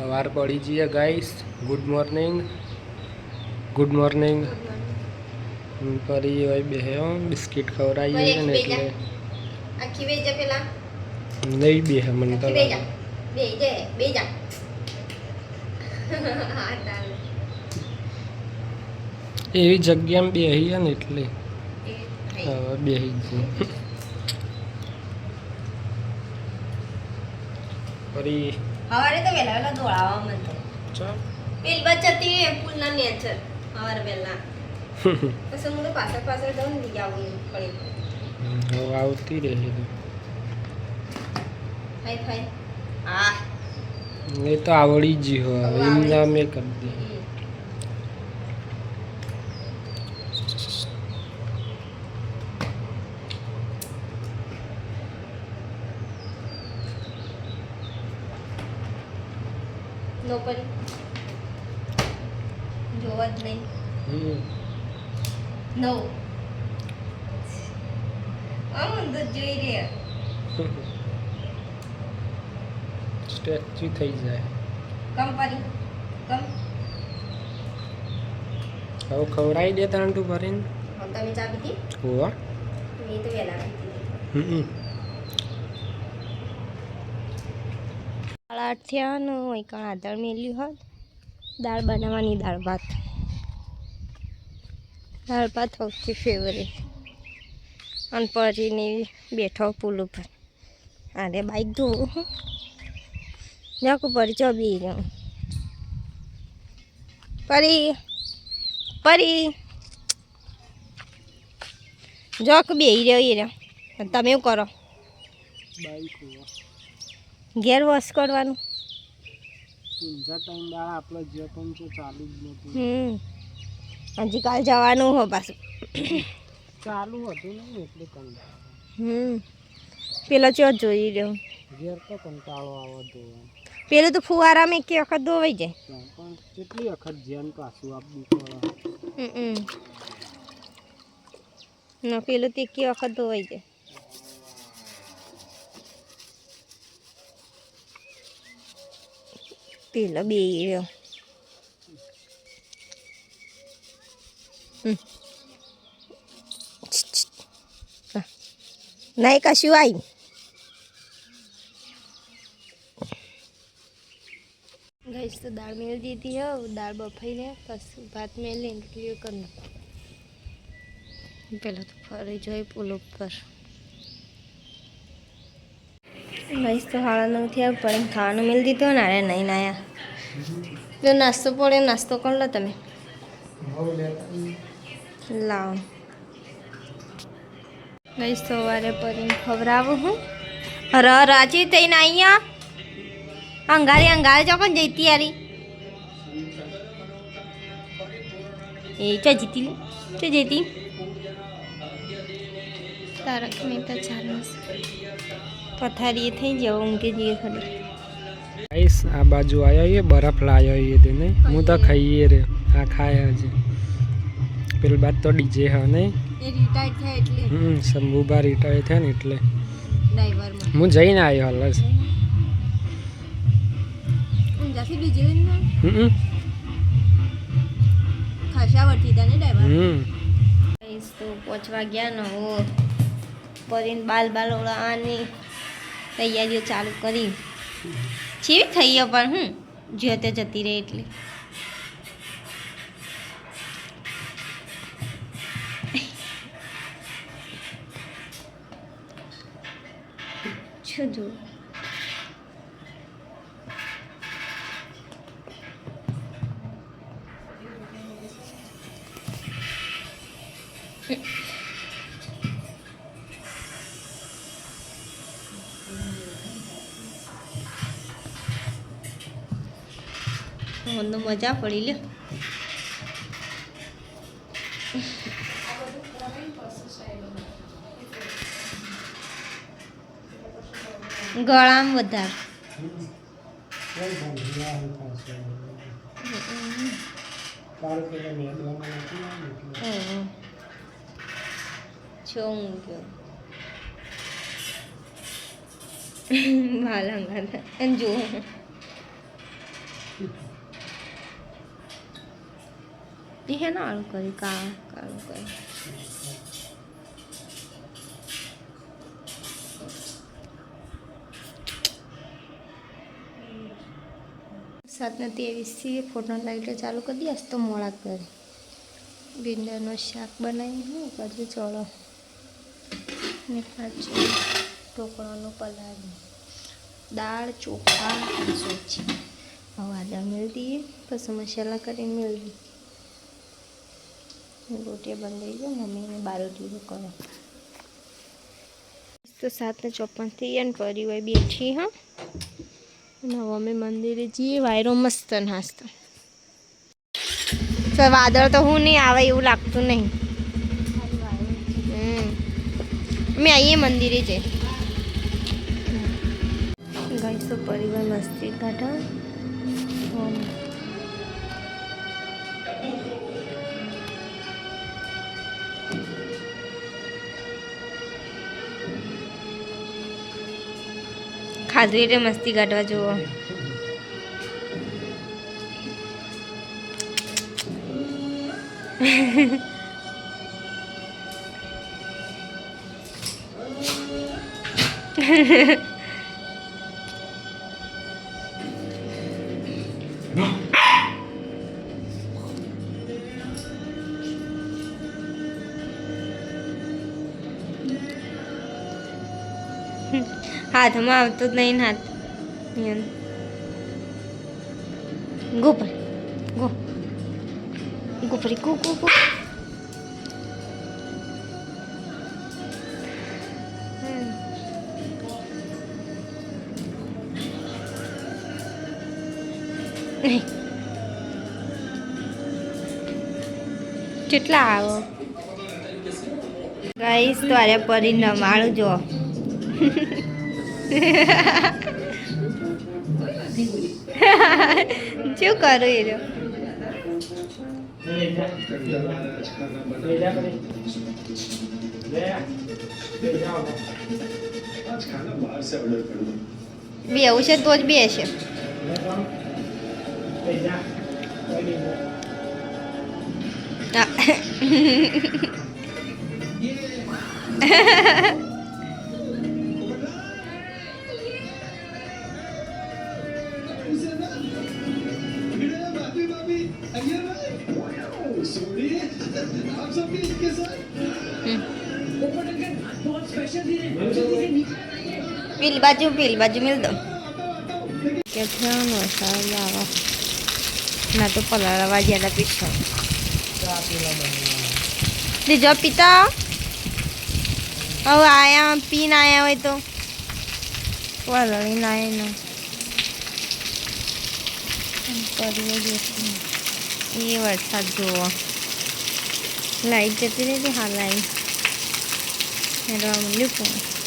વાર પડી જઈએ guys. Good morning. Good morning. પરી હોય બે બિસ્કિટ ખવડાવીએ છે ને એટલે આખી બે જા પેલા નહીં બે મને તો બે જા હા તારે એવી જગ્યામાં બેહીએ ને એટલે હવે બેહી ગયું. પરી હવારે તો વેલા વેલા દોડાવા મન તો ચાલ પેલી બચતી પુલના નેચર હવારે વેલા પછી હું તો પાછળ પાછળ જાઉં ને આવું પડી હવે આવતી રહે હાય હાય હા એ તો આવડી જ હવે એમના મેં કરી દે. નો પડી જોવા જ નહીં નો આમ તો જોઈ રહ્યા સ્ટેચ્યુ થઈ જાય. કમ પડી કમ હવે ખવડાવી દે તાંટું ભરીને. તમે ચા પીધી હોવા મેં તો વેલા પીધી 8 થયા ને એક આદળ મેલ્યું હોત દાળ બનાવવાની દાળ ભાત સૌથી ફેવરેટ અને પરીને બેઠો પુલ ઉપર અરે બાઈક ધોવું જાકું પરી ચોબી રહ્યો પરી પરી જોક બેહી રહ્યો એ રહ્યો તમે એવું કરો બાઈક ઘેર વોશ કરવાનું આપણે જે પણ છે ચાલુ જ નથી. હજી કાલ જવાનું હો પાછું ચાલુ હતું નહીં એટલે કંટાળો. પેલો ચો જોઈ રહ્યો ઘેર તો કંટાળો આવે ધોવા. પેલું તો ફુવારામાં એક વખત ધોવાઈ જાય પણ કેટલી વખત ધ્યાન પાછું આપવું પડે. ના પેલું તો એક વખત ધોવાઈ જાય. પેલો બે રહ્યો નહીં કશું આવી ગઈશ તો દાળ મેળ દીધી હો દાળ બફાઈ લે પછી ભાત મેળીને ક્લિયર કરી નાખું પેલા તો ફરી જોઈ પુલ ઉપર ગઈશ તો 9:30 થયા પણ ખાવાનું મેળ દીધો ને અરે નહીં આયા જો નાસ્તો પડે નાસ્તો કરી લો તમે લાવો ગઈશ તો સવારે પરીને ખવડાવું હું રાજી થઈને અહીંયા અંગારે ચોકન જઈતી યારી એ ચો જીતી ચો જઈતી તારક મહેતા ચાલુ પથારી થઈ જાવ ઊંઘી જઈએ થોડી ગાઈસ આ બાજુ આવ્યા એ બરફ લાવ્યો એ તેને હું તો ખાઈએ રે આ ખાય હજી પેલી બાદ તો ડીજે હા નહીં એ રિટાયર થયા એટલે શંભુબા રિટાયર થયા ને એટલે ડ્રાઈવરમાં હું જઈને આવ્યો હાલ જ. ઊંઝાથી ડીજે ખાસા વર્તી હતા ને ડ્રાઈવર તો 5 વાગ્યા ને હું પરીને બાલ ઓળાની તૈયારીઓ ચાલુ કરી જેવી થઈ ગયો પણ જ્યો તે જતી રહી એટલે શું જો મને મજા પડી લે ગળામાં વધારે છો હું ગયો ભાલા જો એ હે ના આળું કરી કાળું કરી સાતને 23 ફોટો લાઈટો ચાલુ કરી દઈશ તો મોડા કરે ભીંડાનું શાક બનાવી હું પછી ચોળો ને પાછું ઢોકળાનું પલાળી દાળ ચોખા સોજી હવે આદા મેળ દઈએ પછી મસાલા કરીને મેળ દઈએ રોટી બંધાઈ ગયો મમ્મીને બારોટી કરો તો 7:54 થઈ અને પરી હોય બેઠી હા અને હવે અમે મંદિરે જઈએ વાયરો મસ્ત નાસ્તો તો વાદળ તો હું નહીં આવે એવું લાગતું નહીં અમે આવીએ મંદિરે જઈ ગાઈસ તો પરિવાર મસ્તી કાઢા ખાસ રીતે મસ્તી કાઢવા જુઓ હાથમાં આવતો જ નહીં હાથ ગો પર ગો પરી ગો કેટલા આવો ગાઈસ તો આરે પરી નમાળું જો શું કરું એ બે એવું છે તો જ બે છે પેલી બાજુ મિલ દો કે થયાનો સારા આવા ના તો પલાળવા જ્યાદા પીછો જો પીતા હવે આયા પીને આયા હોય તો પલાળીને આયા એ વરસાદ જુઓ લાઈટ જતી રહી હા લાઈટ હેરવા મળ્યું